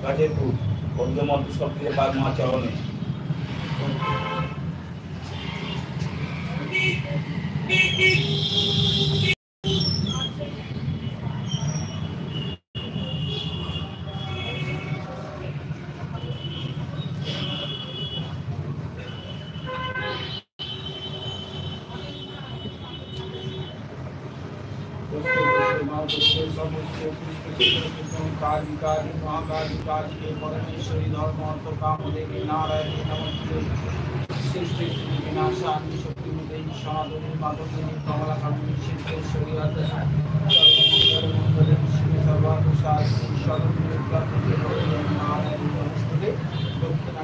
গাজীপুর বন্ধু মন্ত্র সব দিয়ে পাক মা চরণে। काली काली महाकाली काली के परमेश्वरी धर्म अर्थ काम देवी नारायणी नमस्ते सृष्टि विनाशानि शक्ति मुदे सनातनी मातृनी कमला कामिनी सिद्धेश्वरी सर्वमंगल शिवे सर्वार्थ साधिके सर्वनिर्विघ्नं नारायणी नमस्ते दक्षिणा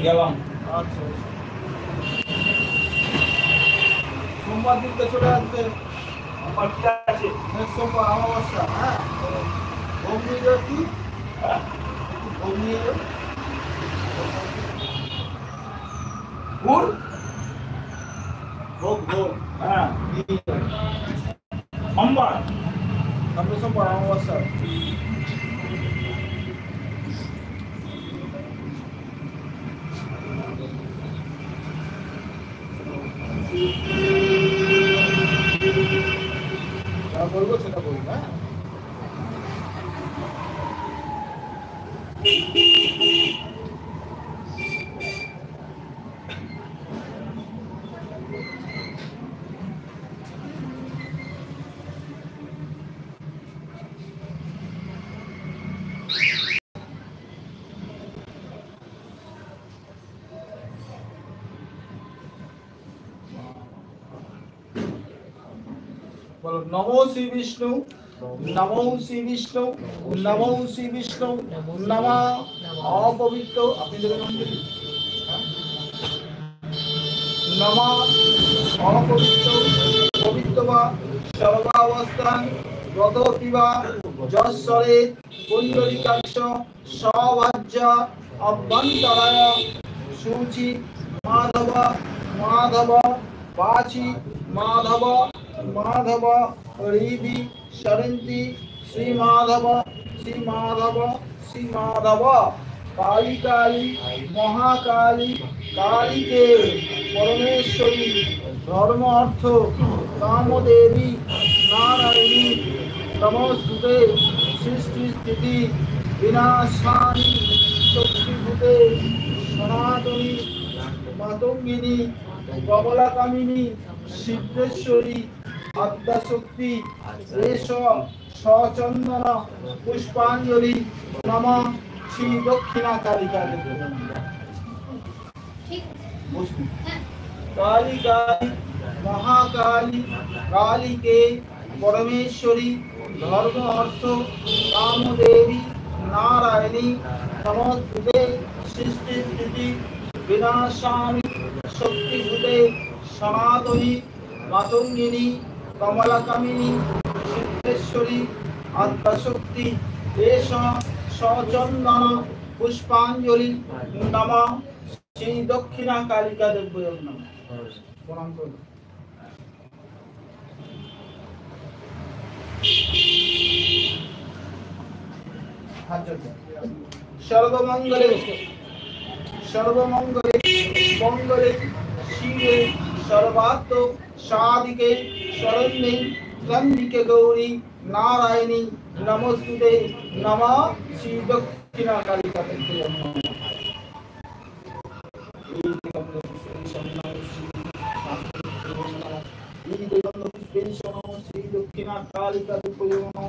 গেলাম। আচ্ছা সোমবার দিনটা চলে আসবে। আমার ঠিক আছে সোমবার অমাবস্যা। হ্যাঁ অগ্নি কি অগ্নি ভোর ভোগ ভোগ। হ্যাঁ সোমবার সামনে সোমবার অমাবস্যা। যা বলবো সেটা বলবো। হ্যাঁ बोलो नमो श्री विष्णु नमो श्री विष्णु नमो श्री विष्णु नमः अपवित्र अपनी जगह नमः अपवित्र पवित्र वा सर्वावस्थान गतोपिवा जस्सरे कुंडलिकाक्ष सवाज्य अभ्यंतराय सूचि माधव माधव वाची माधव माधव रिधि शरंती श्री माधव श्री माधव श्री माधव काली काली महाकाली काली के परमेश्वरी धर्म अर्थ कामदेवी नारायणी नमस्ते सृष्टि स्थिति विनाशानि शक्तिभूते सनातनी मातंगिनी कमला कामिनी सिद्धेश्वरी आद्याशक्ति रेश सचंदन पुष्पांजलि नमः श्री दक्षिणा कालिका काली काली महाकाली काली के परमेश्वरी धर्म अर्थ कामदेवी नारायणी नमस्ते सृष्टि स्थिति विनाशानि शक्तिभूते सनातनी मातंगिनी कमला कामिनी सिद्धेश्वरी आद्याशक्ति रेश सचंदन पुष्पांजलि नमः श्री दक्षिणा कालिका देव्यै नमः। प्रणाम करो। सर्वमंगले सर्वमंगले मंगले शिवे सर्वार्थ साधिके शरण्ये त्र्यंबके गौरी नारायणी नमोस्तुते नमः श्री दक्षिणा कालिका देव्यै नमः। श्री दक्षिणा कालिका देव्यै नमः।